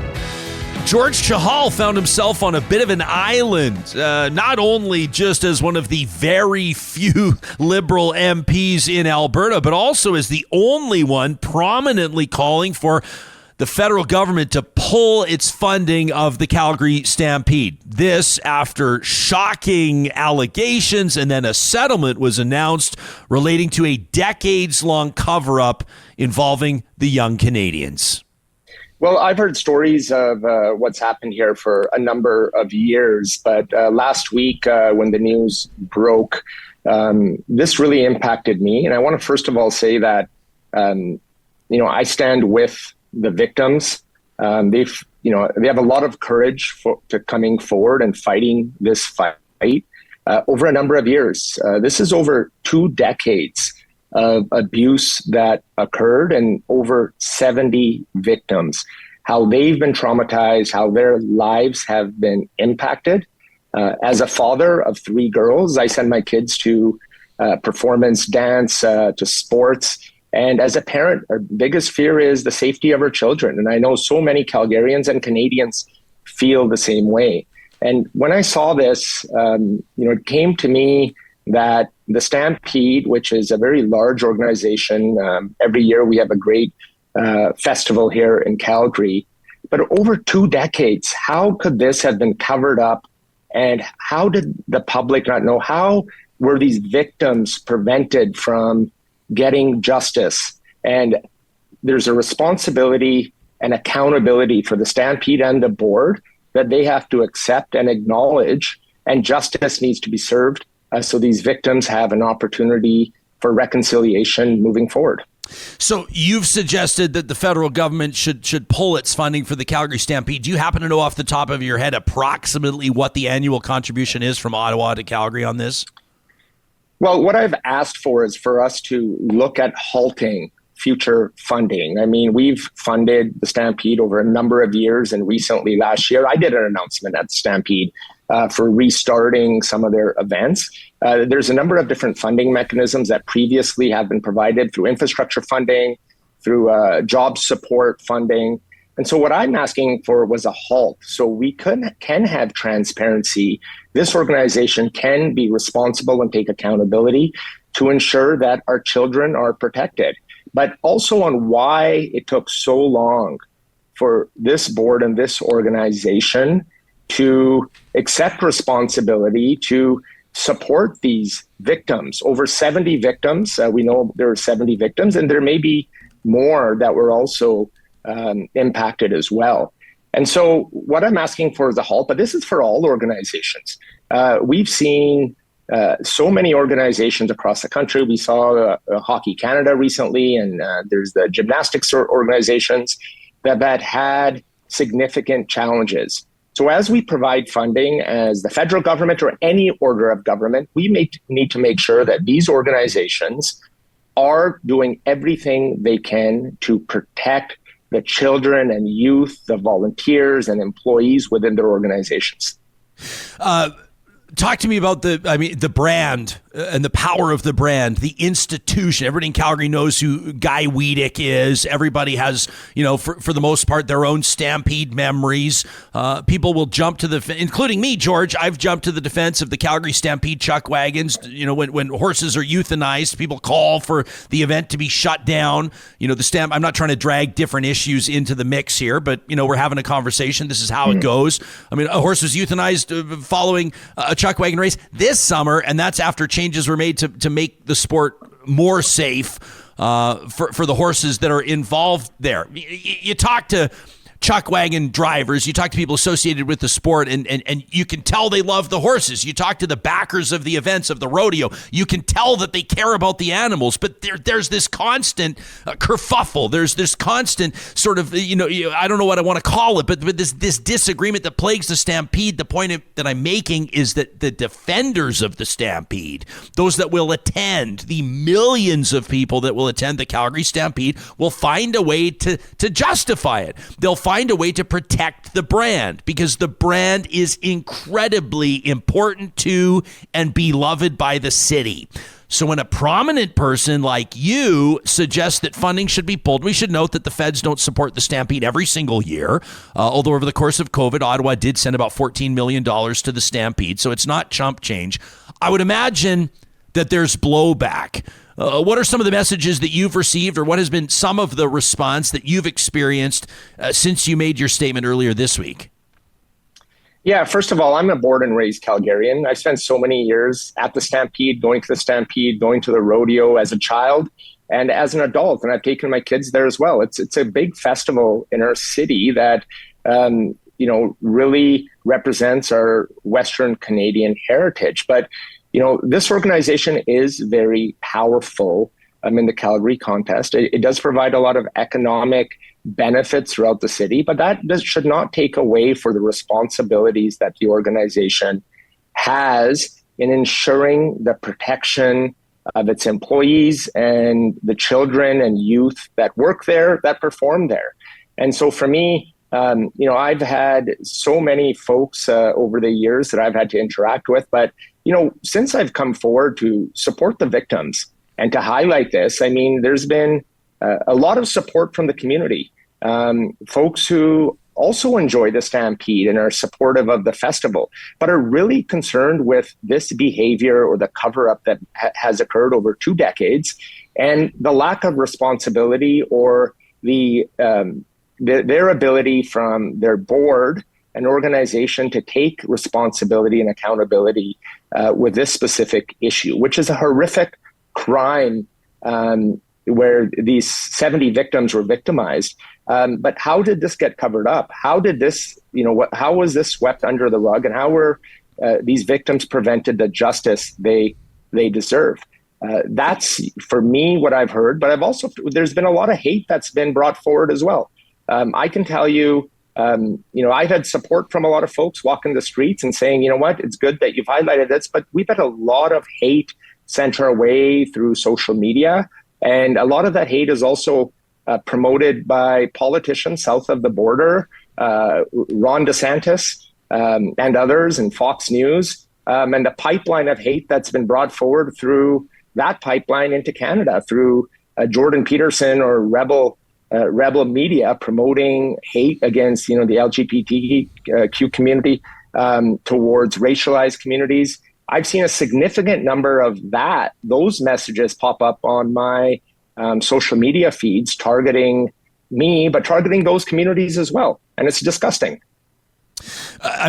George Chahal found himself on a bit of an island, not only just as one of the very few Liberal MPs in Alberta, but also as the only one prominently calling for the federal government to pull its funding of the Calgary Stampede. This after shocking allegations, and then a settlement was announced relating to a decades-long cover-up involving the young Canadians. Well, I've heard stories of what's happened here for a number of years, but last week when the news broke, this really impacted me. And I want to first of all say that, I stand with the victims. They have a lot of courage to coming forward and fighting this fight over a number of years. This is over 2 decades of abuse that occurred and over 70 victims, how they've been traumatized, how their lives have been impacted. As a father of 3 girls, I send my kids to performance dance, to sports. And as a parent, our biggest fear is the safety of our children. And I know so many Calgarians and Canadians feel the same way. And when I saw this, it came to me that the Stampede, which is a very large organization, every year we have a great festival here in Calgary. But over 2 decades, how could this have been covered up? And how did the public not know? How were these victims prevented from getting justice? And there's a responsibility and accountability for the Stampede and the board that they have to accept and acknowledge, and justice needs to be served so these victims have an opportunity for reconciliation moving forward. So you've suggested that the federal government should pull its funding for the Calgary Stampede. Do you happen to know off the top of your head approximately what the annual contribution is from Ottawa to Calgary on this? Well, what I've asked for is for us to look at halting future funding. I mean, we've funded the Stampede over a number of years, and recently last year, I did an announcement at the Stampede for restarting some of their events. There's a number of different funding mechanisms that previously have been provided through infrastructure funding, through job support funding. And so what I'm asking for was a halt so we can have transparency. This organization can be responsible and take accountability to ensure that our children are protected, but also on why it took so long for this board and this organization to accept responsibility to support these victims. Over 70 victims. We know there are 70 victims, and there may be more that were also impacted as well. And so what I'm asking for is a halt, but this is for all organizations. We've seen so many organizations across the country. We saw Hockey Canada recently, and there's the gymnastics organizations that had significant challenges. So as we provide funding as the federal government or any order of government, we need to make sure that these organizations are doing everything they can to protect the children and youth, the volunteers and employees within their organizations. Talk to me about the brand and the power of the brand, the institution. Everybody in Calgary knows who Guy Wiedek is. Everybody has, for the most part, their own Stampede memories. People will jump to including me, George. I've jumped to the defense of the Calgary Stampede chuck wagons. When horses are euthanized, people call for the event to be shut down. I'm not trying to drag different issues into the mix here, but, we're having a conversation. This is how it goes. I mean, a horse was euthanized following a chuck wagon race this summer, and that's after changes were made to make the sport more safe for the horses that are involved there. You talk to chuck wagon drivers, you talk to people associated with the sport, and you can tell they love the horses. You talk to the backers of the events of the rodeo, you can tell that they care about the animals. But there's this constant kerfuffle. There's this constant sort of, I don't know what I want to call it, but this disagreement that plagues the Stampede. The point that I'm making is that the defenders of the Stampede, those that will attend, the millions of people that will attend the Calgary Stampede, will find a way to justify it. They'll find a way to protect the brand, because the brand is incredibly important to and beloved by the city. So when a prominent person like you suggests that funding should be pulled, we should note that the feds don't support the Stampede every single year. Although over the course of COVID, Ottawa did send about $14 million to the Stampede. So it's not chump change. I would imagine that there's blowback. What are some of the messages that you've received, or what has been some of the response that you've experienced since you made your statement earlier this week? Yeah, first of all, I'm a born and raised Calgarian. I spent so many years at the Stampede, going to the rodeo as a child and as an adult. And I've taken my kids there as well. It's a big festival in our city that, really represents our Western Canadian heritage. But, this organization is very powerful in the Calgary contest. It does provide a lot of economic benefits throughout the city, but that should not take away for the responsibilities that the organization has in ensuring the protection of its employees and the children and youth that work there, that perform there. And so for me, I've had so many folks over the years that I've had to interact with, but, since I've come forward to support the victims and to highlight this, there's been a lot of support from the community. Folks who also enjoy the Stampede and are supportive of the festival, but are really concerned with this behavior or the cover-up that has occurred over 2 decades, and the lack of responsibility or their ability from their board and organization to take responsibility and accountability with this specific issue, which is a horrific crime where these 70 victims were victimized. But how did this get covered up? How did this, how was this swept under the rug, and how were these victims prevented the justice they deserve? That's, for me, what I've heard. But there's been a lot of hate that's been brought forward as well. I can tell you, I've had support from a lot of folks walking the streets and saying, it's good that you've highlighted this, but we've had a lot of hate sent our way through social media. And a lot of that hate is also promoted by politicians south of the border, Ron DeSantis and others, and Fox News, and the pipeline of hate that's been brought forward through that pipeline into Canada through Jordan Peterson or Rebel media promoting hate against, the LGBTQ community towards racialized communities. I've seen a significant number of those messages pop up on my social media feeds targeting me, but targeting those communities as well. And it's disgusting.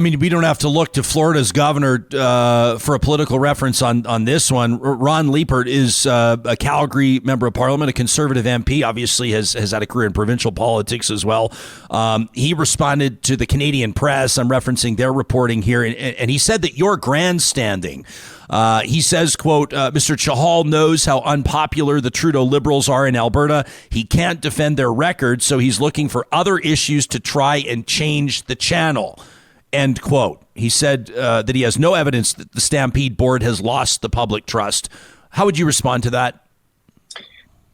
We don't have to look to Florida's governor for a political reference on this one. Ron Liepert is a Calgary member of parliament, a conservative MP, obviously has had a career in provincial politics as well. He responded to the Canadian press. I'm referencing their reporting here, and he said that you're grandstanding. He says, quote, Mr. Chahal knows how unpopular the Trudeau Liberals are in Alberta. He can't defend their record, so he's looking for other issues to try and change the channel. End quote. He said that he has no evidence that the Stampede board has lost the public trust. How would you respond to that?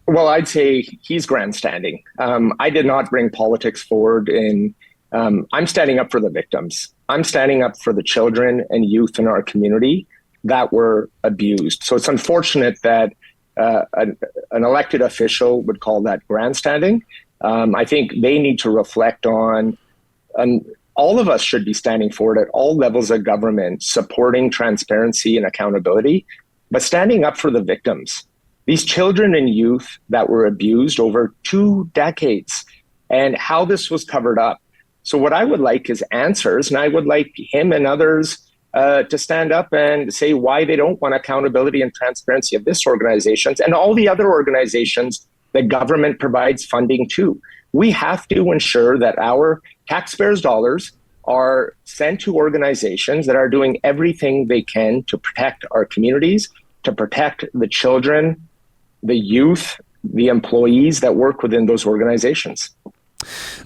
Well, I'd say he's grandstanding. I did not bring politics forward I'm standing up for the victims. I'm standing up for the children and youth in our community that were abused. So it's unfortunate that an elected official would call that grandstanding. I think they need to reflect on all of us should be standing forward at all levels of government, supporting transparency and accountability, but standing up for the victims. These children and youth that were abused over 2 decades, and how this was covered up. So what I would like is answers, and I would like him and others to stand up and say why they don't want accountability and transparency of this organization and all the other organizations that government provides funding to. we have to ensure that our taxpayers' dollars are sent to organizations that are doing everything they can to protect our communities, to protect the children, the youth, the employees that work within those organizations.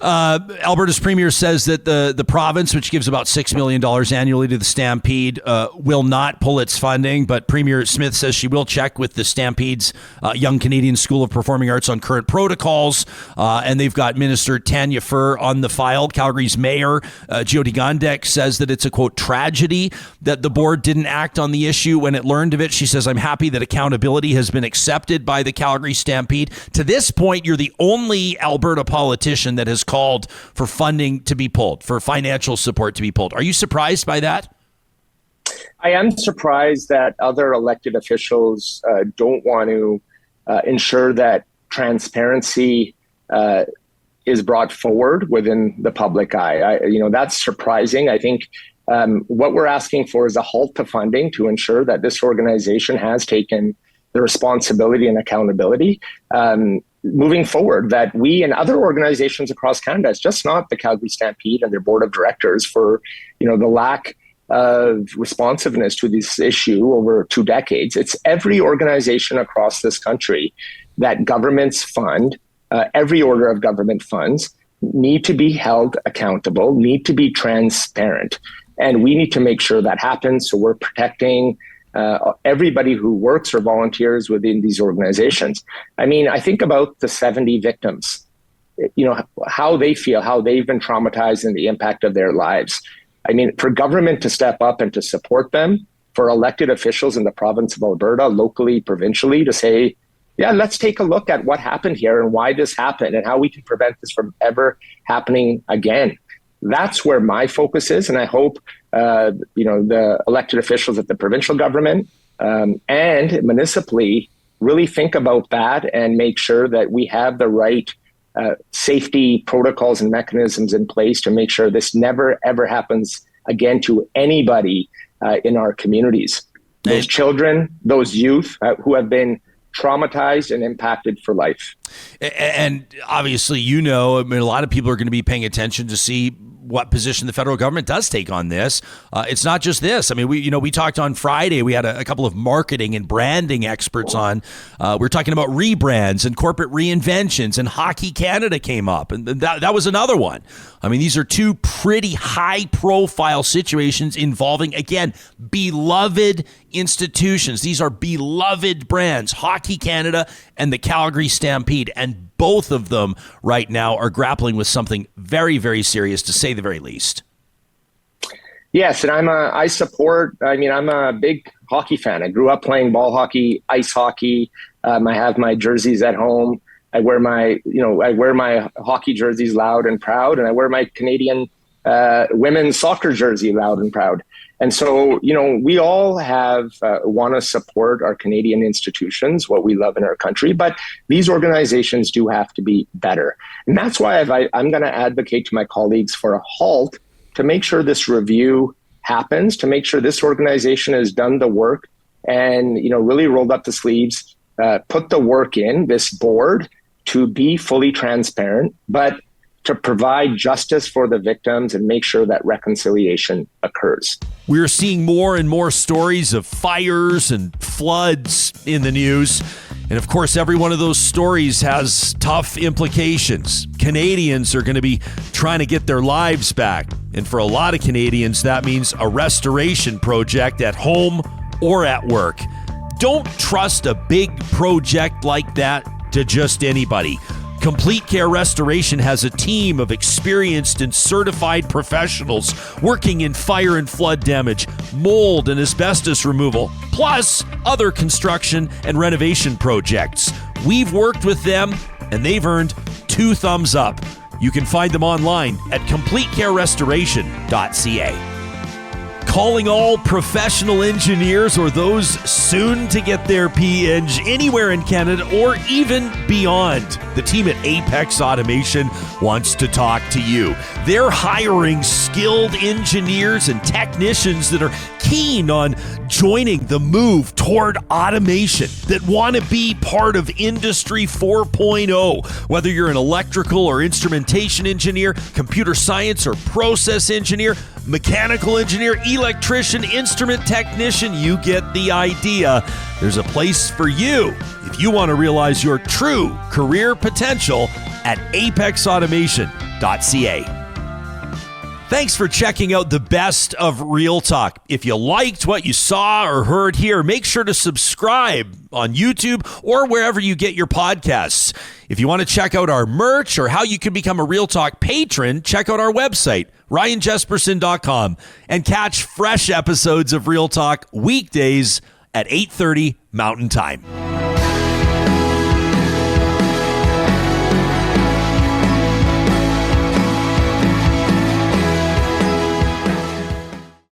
Alberta's premier says that the province, which gives about $6 million annually to the Stampede, will not pull its funding. But Premier Smith says she will check with the Stampede's Young Canadian School of Performing Arts on current protocols. And they've got Minister Tanya Furr on the file. Calgary's mayor, Jyoti Gondek, says that it's a, quote, tragedy that the board didn't act on the issue when it learned of it. She says, I'm happy that accountability has been accepted by the Calgary Stampede. To this point, you're the only Alberta politician that has called for funding to be pulled, for financial support to be pulled. Are you surprised by that? I am surprised that other elected officials don't want to ensure that transparency is brought forward within the public eye. That's surprising. I think what we're asking for is a halt to funding to ensure that this organization has taken the responsibility and accountability moving forward, that we and other organizations across Canada, it's just not the Calgary Stampede and their board of directors for, the lack of responsiveness to this issue over 2 decades. It's every organization across this country that governments fund, every order of government funds, need to be held accountable, need to be transparent. And we need to make sure that happens. So we're protecting everybody who works or volunteers within these organizations. I mean, I think about the 70 victims, how they feel, how they've been traumatized and the impact of their lives. I mean, for government to step up and to support them, for elected officials in the province of Alberta, locally, provincially, to say, yeah, let's take a look at what happened here and why this happened and how we can prevent this from ever happening again. That's where my focus is, and I hope the elected officials at the provincial government and municipally really think about that and make sure that we have the right safety protocols and mechanisms in place to make sure this never, ever happens again to anybody in our communities. Those children, those youth who have been traumatized and impacted for life. And obviously, a lot of people are going to be paying attention to see what position the federal government does take on this. It's not just this. I mean, we talked on Friday. We had a couple of marketing and branding experts on. We're talking about rebrands and corporate reinventions, and Hockey Canada came up, and that was another one. I mean, these are two pretty high-profile situations involving, again, beloved institutions. These are beloved brands, Hockey Canada and the Calgary Stampede, and both of them right now are grappling with something very, very serious, to say the very least. Yes, and I'm a big hockey fan. I grew up playing ball hockey, ice hockey. I have my jerseys at home. I wear my hockey jerseys loud and proud, and I wear my Canadian women's soccer jersey loud and proud. And so, we all want to support our Canadian institutions, what we love in our country, but these organizations do have to be better. And that's why I'm going to advocate to my colleagues for a halt to make sure this review happens, to make sure this organization has done the work and, really rolled up the sleeves, put the work in, this board, to be fully transparent, but to provide justice for the victims and make sure that reconciliation occurs. We're seeing more and more stories of fires and floods in the news. And of course, every one of those stories has tough implications. Canadians are going to be trying to get their lives back. And for a lot of Canadians, that means a restoration project at home or at work. Don't trust a big project like that to just anybody. Complete Care Restoration has a team of experienced and certified professionals working in fire and flood damage, mold and asbestos removal, plus other construction and renovation projects. We've worked with them, and they've earned 2 thumbs up. You can find them online at completecarerestoration.ca. calling all professional engineers or those soon to get their P-Eng anywhere in Canada or even beyond. The team at Apex Automation wants to talk to you. They're hiring skilled engineers and technicians that are keen on joining the move toward automation, that want to be part of Industry 4.0. Whether you're an electrical or instrumentation engineer, computer science or process engineer, mechanical engineer, electrician, instrument technician, you get the idea. There's a place for you if you want to realize your true career potential at apexautomation.ca. Thanks for checking out the best of Real Talk. If you liked what you saw or heard here, make sure to subscribe on YouTube or wherever you get your podcasts. If you want to check out our merch or how you can become a Real Talk patron, check out our website, ryanjesperson.com, and catch fresh episodes of Real Talk weekdays at 8:30 Mountain Time.